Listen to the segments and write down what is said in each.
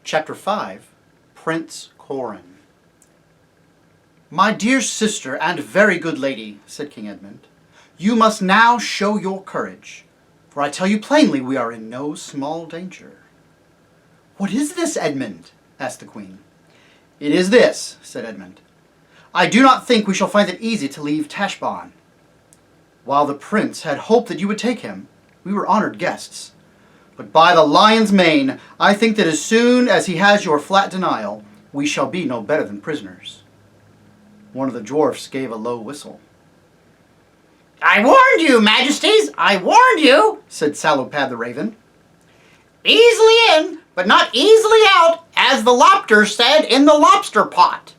Chapter 5, Prince Corin. "My dear sister and very good lady," said King Edmund, "you must now show your courage, for I tell you plainly we are in no small danger." "What is this, Edmund?" asked the Queen. "It is this," said Edmund. "I do not think we shall find it easy to leave Tashbaan. While the Prince had hoped that you would take him, we were honored guests. But by the lion's mane, I think that as soon as he has your flat denial, we shall be no better than prisoners." One of the dwarfs gave a low whistle. "I warned you, Majesties! I warned you!" said Salopad the Raven. "Easily in, but not easily out, as the lobster said in the lobster pot."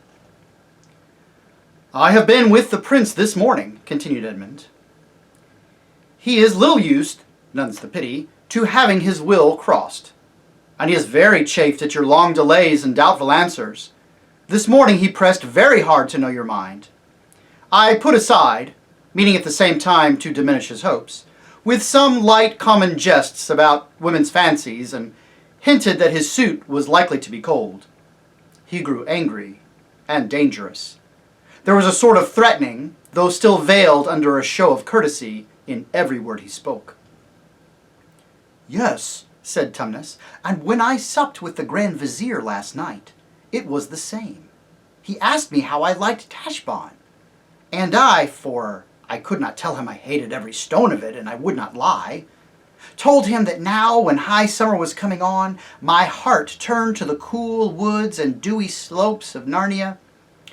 "I have been with the Prince this morning," continued Edmund. "He is little used, none's the pity, to having his will crossed, and he is very chafed at your long delays and doubtful answers. This morning he pressed very hard to know your mind. I put aside, meaning at the same time to diminish his hopes, with some light common jests about women's fancies, and hinted that his suit was likely to be cold. He grew angry and dangerous. There was a sort of threatening, though still veiled under a show of courtesy, in every word he spoke." "Yes," said Tumnus, "and when I supped with the Grand Vizier last night, it was the same. He asked me how I liked Tashbaan, and for I could not tell him I hated every stone of it, and I would not lie, told him that now, when high summer was coming on, my heart turned to the cool woods and dewy slopes of Narnia.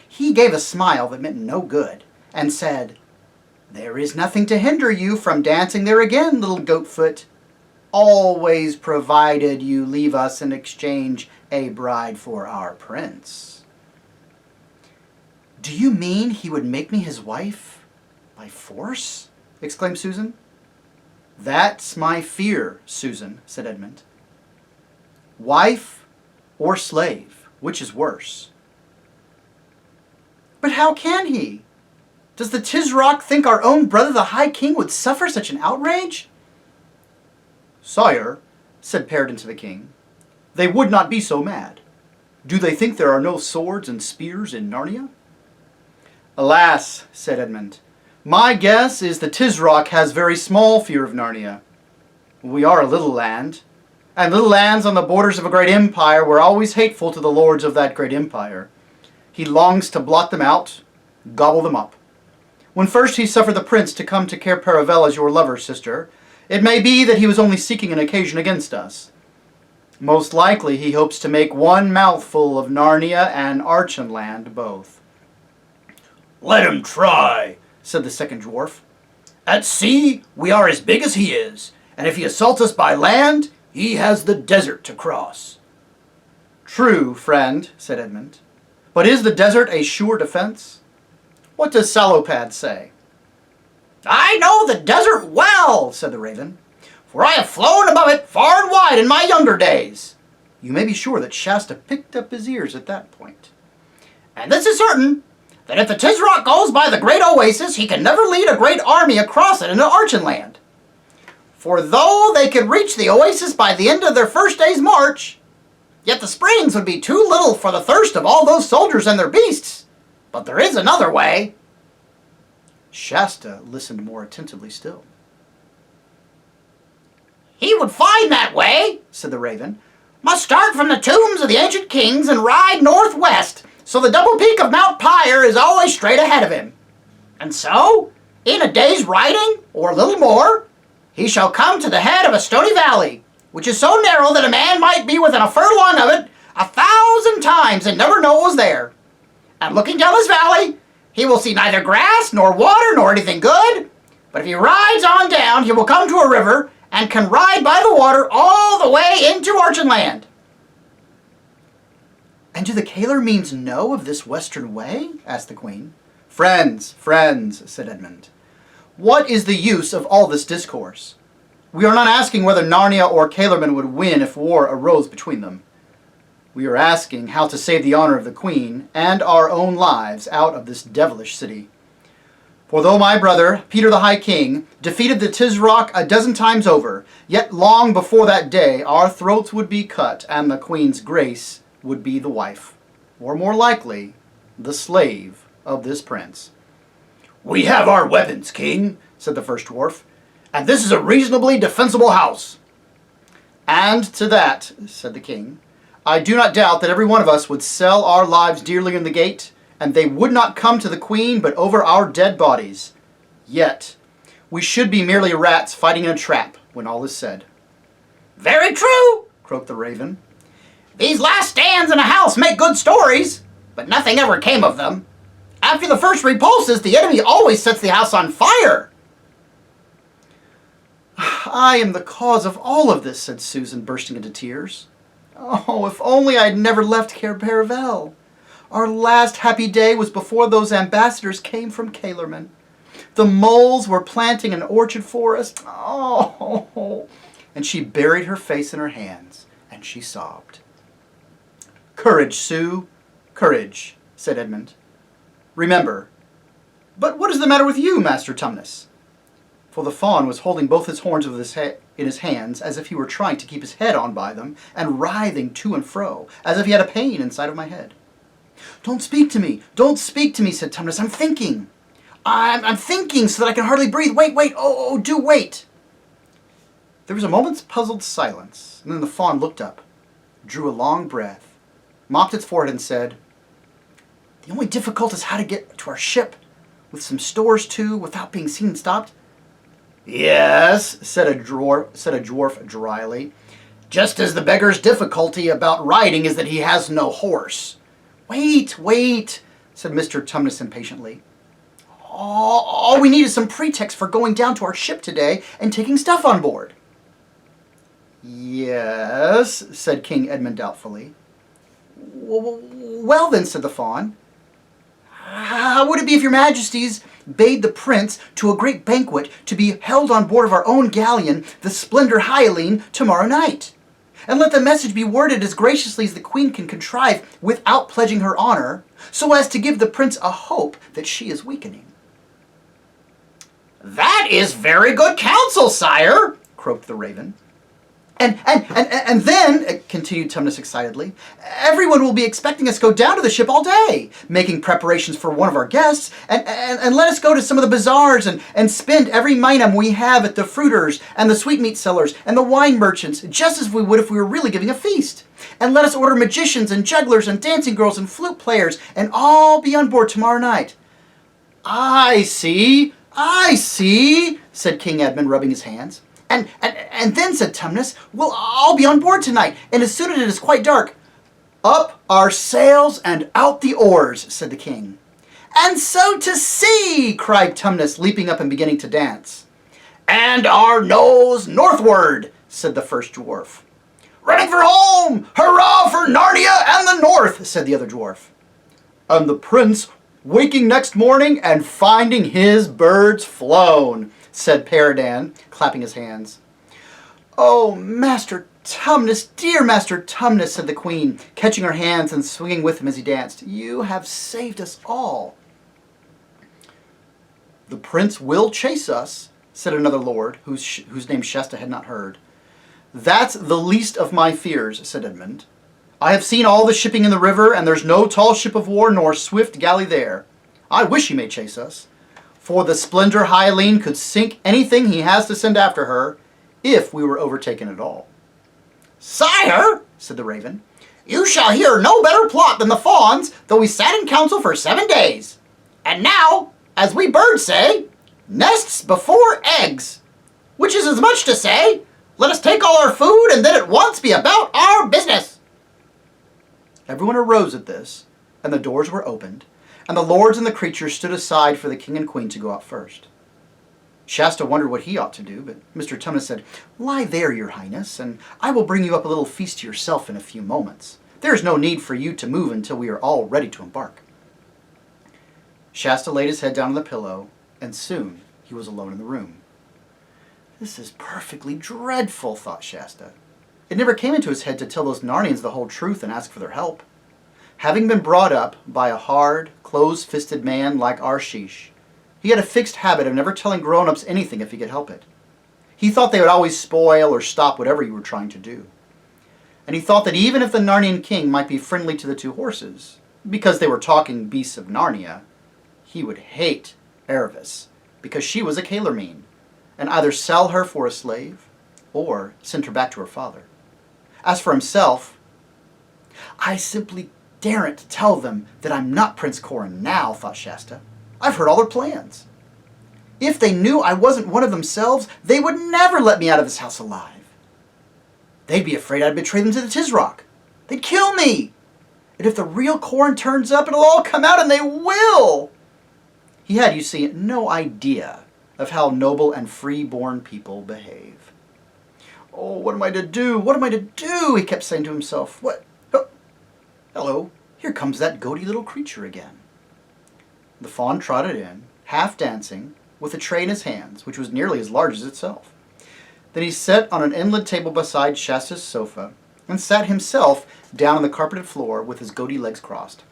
He gave a smile that meant no good, and said, 'There is nothing to hinder you from dancing there again, little goatfoot, always provided you leave us in exchange a bride for our prince.'" "Do you mean he would make me his wife by force?" exclaimed Susan. "That's my fear, Susan," said Edmund. "Wife or slave, which is worse?" "But how can he? Does the Tisroc think our own brother the High King would suffer such an outrage?" "Sire," said Peregrine to the king, "they would not be so mad. Do they think there are no swords and spears in Narnia?" "Alas," said Edmund, "my guess is the Tisroc has very small fear of Narnia. We are a little land, and little lands on the borders of a great empire were always hateful to the lords of that great empire. He longs to blot them out, gobble them up. When first he suffered the prince to come to Cair Paravel as your lover, sister, it may be that he was only seeking an occasion against us. Most likely he hopes to make one mouthful of Narnia and Archenland both." "Let him try," said the second dwarf. "At sea, we are as big as he is, and if he assaults us by land, he has the desert to cross." "True, friend," said Edmund. "But is the desert a sure defense? What does Salopad say?" "I know the desert well," said the raven, "for I have flown above it far and wide in my younger days." You may be sure that Shasta picked up his ears at that point. "And this is certain, that if the Tisroc goes by the great oasis, he can never lead a great army across it into Archenland. For though they could reach the oasis by the end of their first day's march, yet the springs would be too little for the thirst of all those soldiers and their beasts. But there is another way." Shasta listened more attentively still. "He would find that way," said the raven. "Must start from the tombs of the ancient kings and ride northwest, so the double peak of Mount Pyre is always straight ahead of him. And so, in a day's riding, or a little more, he shall come to the head of a stony valley, which is so narrow that a man might be within a furlong of it 1,000 times and never know it was there. And looking down this valley, he will see neither grass, nor water, nor anything good. But if he rides on down, he will come to a river, and can ride by the water all the way into Archenland." "And do the Caelermenes know of this western way?" asked the Queen. "Friends, friends," said Edmund, "what is the use of all this discourse? We are not asking whether Narnia or Caelermen would win if war arose between them. We are asking how to save the honor of the Queen and our own lives out of this devilish city. For though my brother, Peter the High King, defeated the Tisroc a dozen times over, yet long before that day our throats would be cut, and the Queen's grace would be the wife, or more likely, the slave of this prince. We have our weapons, King, said the first dwarf, and this is a reasonably defensible house. And to that, said the king, I do not doubt that every one of us would sell our lives dearly in the gate, and they would not come to the Queen but over our dead bodies. Yet, we should be merely rats fighting in a trap when all is said. Very true, croaked the raven. These last stands in a house make good stories, but nothing ever came of them. After the first repulses, the enemy always sets the house on fire. I am the cause of all of this, said Susan, bursting into tears. Oh, if only I had never left Caerparavel. Our last happy day was before those ambassadors came from Calerman. The moles were planting an orchard for us. Oh! And she buried her face in her hands, and she sobbed. Courage, Sue, courage, said Edmund. Remember. But what is the matter with you, Master Tumnus? For the fawn was holding both his horns in his hands, as if he were trying to keep his head on by them, and writhing to and fro, as if he had a pain inside of my head. Don't speak to me, said Tumnus. I'm thinking. I'm thinking so that I can hardly breathe. Wait, oh, do wait. There was a moment's puzzled silence, and then the fawn looked up, drew a long breath, mopped its forehead, and said, The only difficulty is how to get to our ship, with some stores too, without being seen and stopped. Yes, said a dwarf dryly, just as the beggar's difficulty about riding is that he has no horse. Wait, said Mr. Tumnus impatiently. All we need is some pretext for going down to our ship today and taking stuff on board. Yes, said King Edmund doubtfully. Well then, said the fawn, how would it be if your majesties bade the prince to a great banquet to be held on board of our own galleon, the Splendor Hyaline, tomorrow night? And let the message be worded as graciously as the queen can contrive without pledging her honor, so as to give the prince a hope that she is weakening. That is very good counsel, sire, croaked the raven. And then, continued Tumnus excitedly, everyone will be expecting us to go down to the ship all day, making preparations for one of our guests, and let us go to some of the bazaars and spend every minum we have at the fruiters and the sweetmeat sellers and the wine merchants, just as we would if we were really giving a feast. And let us order magicians and jugglers and dancing girls and flute players, and all be on board tomorrow night. I see, said King Edmund, rubbing his hands. And then, said Tumnus, we'll all be on board tonight, and as soon as it is quite dark, up our sails and out the oars, said the king. And so to sea, cried Tumnus, leaping up and beginning to dance. And our nose northward, said the first dwarf. Running for home! Hurrah for Narnia and the north, said the other dwarf. And the prince waking next morning and finding his birds flown, said Paradan, clapping his hands. Oh, Master Tumnus, dear Master Tumnus, said the queen, catching her hands and swinging with him as he danced. You have saved us all. The prince will chase us, said another lord, whose name Shasta had not heard. That's the least of my fears, said Edmund. I have seen all the shipping in the river, and there's no tall ship of war nor swift galley there. I wish he may chase us, for the Splendor Hyaline could sink anything he has to send after her, if we were overtaken at all. Sire, said the raven, you shall hear no better plot than the fawn's, though we sat in council for 7 days. And now, as we birds say, nests before eggs, which is as much to say, let us take all our food and then at once be about our business. Everyone arose at this, and the doors were opened, and the lords and the creatures stood aside for the king and queen to go out first. Shasta wondered what he ought to do, but Mr. Tumnus said, Lie there, your highness, and I will bring you up a little feast to yourself in a few moments. There is no need for you to move until we are all ready to embark. Shasta laid his head down on the pillow, and soon he was alone in the room. This is perfectly dreadful, thought Shasta. It never came into his head to tell those Narnians the whole truth and ask for their help. Having been brought up by a hard, close-fisted man like Arshish, He had a fixed habit of never telling grown-ups anything if he could help it. He thought they would always spoil or stop whatever you were trying to do. And he thought that even if the Narnian king might be friendly to the two horses, because they were talking beasts of Narnia, he would hate Erebus, because she was a Calermene, and either sell her for a slave, or send her back to her father. As for himself, I simply daren't tell them that I'm not Prince Corin now, thought Shasta. I've heard all their plans. If they knew I wasn't one of themselves, they would never let me out of this house alive. They'd be afraid I'd betray them to the Tisroc. They'd kill me. And if the real Corin turns up, it'll all come out, and they will. He had, you see, no idea of how noble and free-born people behave. Oh, what am I to do? What am I to do? He kept saying to himself. What? Oh, hello, here comes that goaty little creature again. The fawn trotted in, half dancing, with a tray in his hands, which was nearly as large as itself. Then he sat on an inlaid table beside Shasta's sofa, and sat himself down on the carpeted floor with his goaty legs crossed.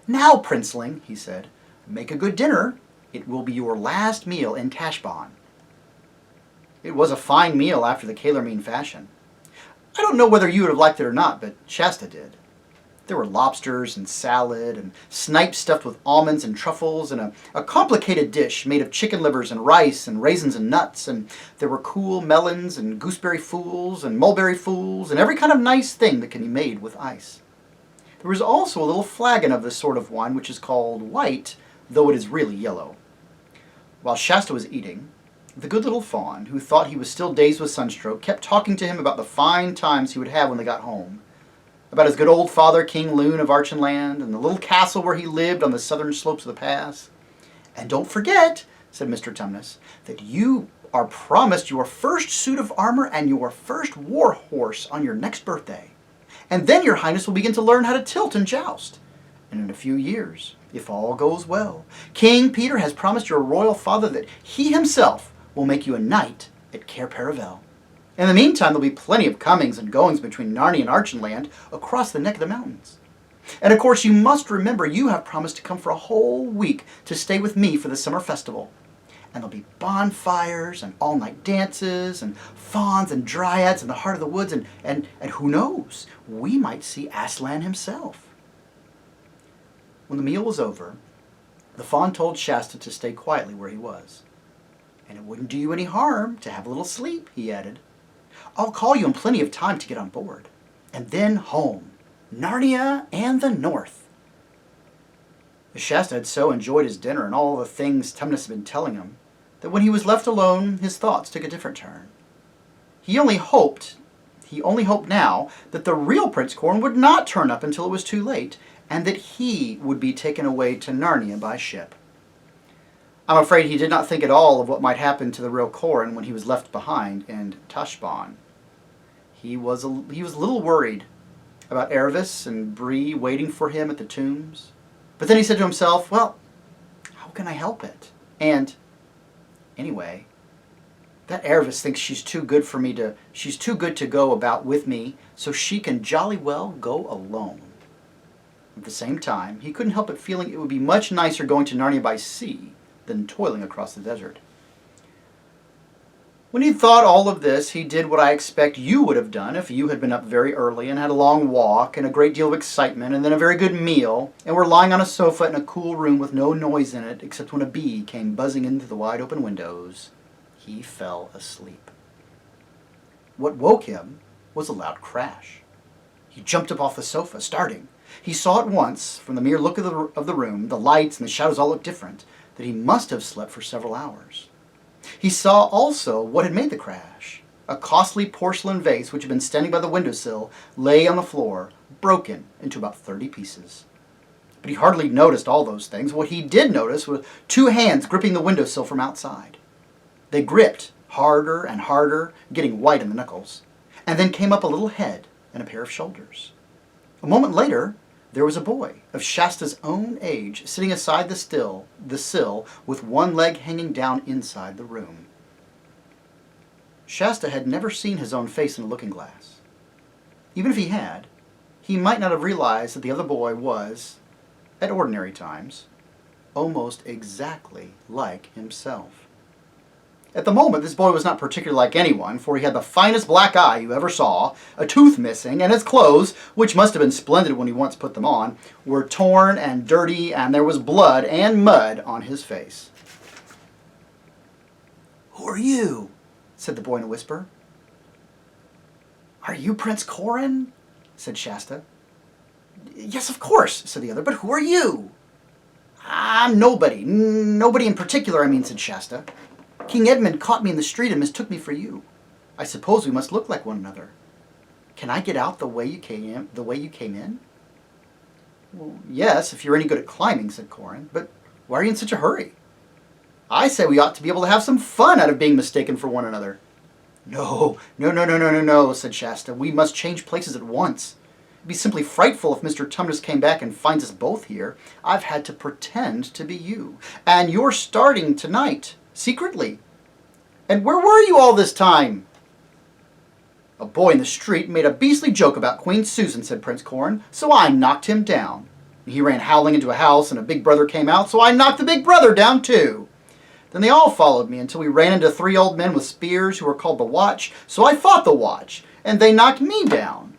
Now, Princeling, he said, make a good dinner. It will be your last meal in Tashbaan. It was a fine meal after the Calermene fashion. I don't know whether you would have liked it or not, but Shasta did. There were lobsters and salad and snipe stuffed with almonds and truffles and a complicated dish made of chicken livers and rice and raisins and nuts, and there were cool melons and gooseberry fools and mulberry fools and every kind of nice thing that can be made with ice. There was also a little flagon of this sort of wine which is called white, though it is really yellow. While Shasta was eating, the good little fawn, who thought he was still dazed with sunstroke, kept talking to him about the fine times he would have when they got home, about his good old father, King Loon of Archenland, and the little castle where he lived on the southern slopes of the pass. And don't forget, said Mr. Tumnus, that you are promised your first suit of armor and your first war horse on your next birthday. And then your highness will begin to learn how to tilt and joust. And in a few years, if all goes well, King Peter has promised your royal father that he himself will make you a knight at Cair Paravel. In the meantime, there'll be plenty of comings and goings between Narnia and Archenland across the neck of the mountains. And of course, you must remember you have promised to come for a whole week to stay with me for the summer festival. And there'll be bonfires and all-night dances and fauns and dryads in the heart of the woods, and who knows, we might see Aslan himself. When the meal was over, the fawn told Shasta to stay quietly where he was. And it wouldn't do you any harm to have a little sleep, he added. I'll call you in plenty of time to get on board. And then home, Narnia and the North. Shasta had so enjoyed his dinner and all the things Tumnus had been telling him that when he was left alone, his thoughts took a different turn. He only hoped now that the real Prince Corin would not turn up until it was too late, and that he would be taken away to Narnia by ship. I'm afraid he did not think at all of what might happen to the real Corin when he was left behind in Tashbaan. He was a little worried about Erebus and Bree waiting for him at the tombs. But then he said to himself, well, how can I help it? And anyway, that Erebus thinks she's too good to go about with me, so she can jolly well go alone. At the same time, he couldn't help but feeling it would be much nicer going to Narnia by sea than toiling across the desert. When he thought all of this, he did what I expect you would have done if you had been up very early and had a long walk and a great deal of excitement and then a very good meal and were lying on a sofa in a cool room with no noise in it except when a bee came buzzing into the wide open windows. He fell asleep. What woke him was a loud crash. He jumped up off the sofa, starting. He saw at once, from the mere look of the room, the lights and the shadows all looked different, that he must have slept for several hours. He saw also what had made the crash. A costly porcelain vase which had been standing by the windowsill lay on the floor, broken into about 30 pieces. But he hardly noticed all those things. What he did notice was 2 hands gripping the windowsill from outside. They gripped harder and harder, getting white in the knuckles, and then came up a little head and a pair of shoulders. A moment later, there was a boy of Shasta's own age sitting aside the sill with one leg hanging down inside the room. Shasta had never seen his own face in a looking glass. Even if he had, he might not have realized that the other boy was, at ordinary times, almost exactly like himself. At the moment, this boy was not particularly like anyone, for he had the finest black eye you ever saw, a tooth missing, and his clothes, which must have been splendid when he once put them on, were torn and dirty, and there was blood and mud on his face. "Who are you?" said the boy in a whisper. "Are you Prince Corin?" said Shasta. "Yes, of course," said the other, "but who are you?" "I'm nobody. Nobody in particular, I mean," said Shasta. "King Edmund caught me in the street and mistook me for you. I suppose we must look like one another. Can I get out the way you came in?" "Well, yes, if you're any good at climbing," said Corin. "But why are you in such a hurry? I say we ought to be able to have some fun out of being mistaken for one another." No, said Shasta. "We must change places at once. It'd be simply frightful if Mr. Tumnus came back and finds us both here. I've had to pretend to be you. And you're starting tonight, secretly. And where were you all this time?" "A boy in the street made a beastly joke about Queen Susan," said Prince Corin, "so I knocked him down. He ran howling into a house, and a big brother came out, so I knocked the big brother down too. Then they all followed me until we ran into 3 old men with spears who were called the Watch, so I fought the Watch, and they knocked me down.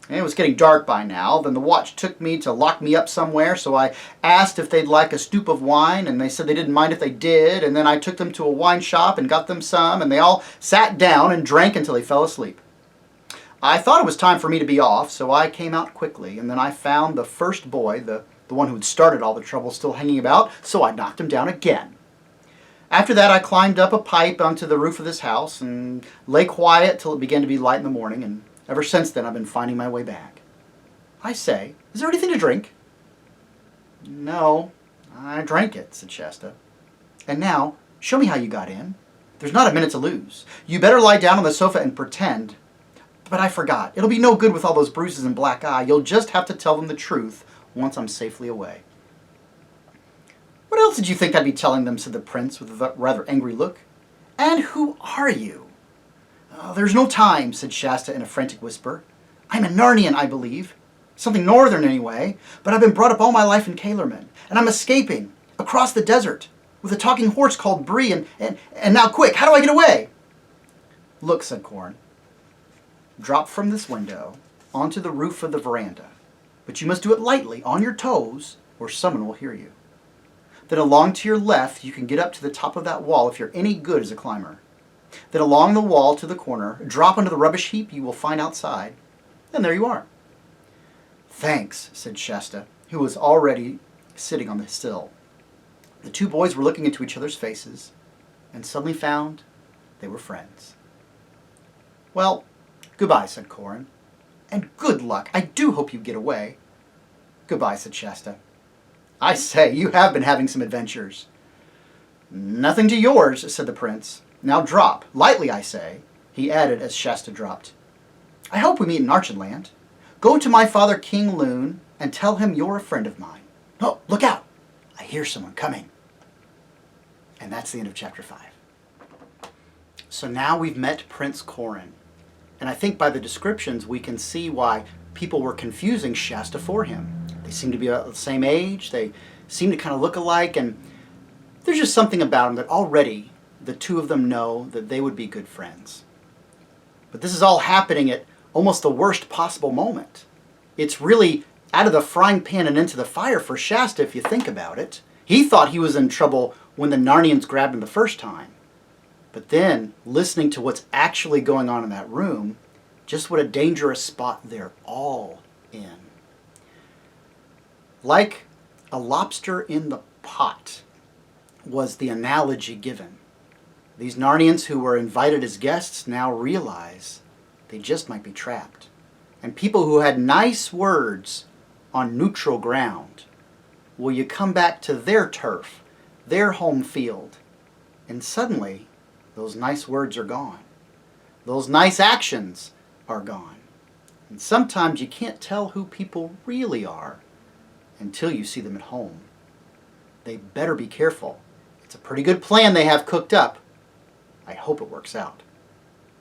And it was getting dark by now. Then the Watch took me to lock me up somewhere, so I asked if they'd like a stoup of wine, and they said they didn't mind if they did, and then I took them to a wine shop and got them some, and they all sat down and drank until they fell asleep. I thought it was time for me to be off, so I came out quickly, and then I found the first boy, the one who had started all the trouble, still hanging about, so I knocked him down again. After that, I climbed up a pipe onto the roof of this house and lay quiet till it began to be light in the morning, and ever since then I've been finding my way back. I say, is there anything to drink?" "No, I drank it," said Shasta. "And now, show me how you got in. There's not a minute to lose. You better lie down on the sofa and pretend. But I forgot. It'll be no good with all those bruises and black eye. You'll just have to tell them the truth once I'm safely away." "What else did you think I'd be telling them?" said the prince with a rather angry look. "And who are you?" "Oh, there's no time," said Shasta in a frantic whisper. "I'm a Narnian, I believe. Something northern anyway, but I've been brought up all my life in Calerman, and I'm escaping across the desert with a talking horse called Bree, and now quick, how do I get away?" "Look," said Corin. "Drop from this window onto the roof of the veranda, but you must do it lightly, on your toes, or someone will hear you. Then along to your left, you can get up to the top of that wall if you're any good as a climber. Then along the wall to the corner, drop onto the rubbish heap you will find outside, and there you are." "Thanks," said Shasta, who was already sitting on the sill. The 2 boys were looking into each other's faces, and suddenly found they were friends. "Well, goodbye," said Corin. "And good luck. I do hope you get away." "Goodbye," said Shasta. "I say, you have been having some adventures." "Nothing to yours," said the prince. "Now drop. Lightly, I say," he added as Shasta dropped. "I hope we meet in Archenland. Go to my father King Loon and tell him you're a friend of mine. Oh, look out! I hear someone coming." And that's the end of chapter 5. So now we've met Prince Corin. And I think by the descriptions we can see why people were confusing Shasta for him. They seem to be about the same age, they seem to kind of look alike, and there's just something about them that already the 2 of them know that they would be good friends. But this is all happening at almost the worst possible moment. It's really out of the frying pan and into the fire for Shasta if you think about it. He thought he was in trouble when the Narnians grabbed him the first time. But then, listening to what's actually going on in that room, just what a dangerous spot they're all in. Like a lobster in the pot was the analogy given. These Narnians who were invited as guests now realize they just might be trapped. And people who had nice words on neutral ground, will you come back to their turf, their home field, and suddenly those nice words are gone. Those nice actions are gone. And sometimes you can't tell who people really are until you see them at home. They better be careful. It's a pretty good plan they have cooked up. I hope it works out.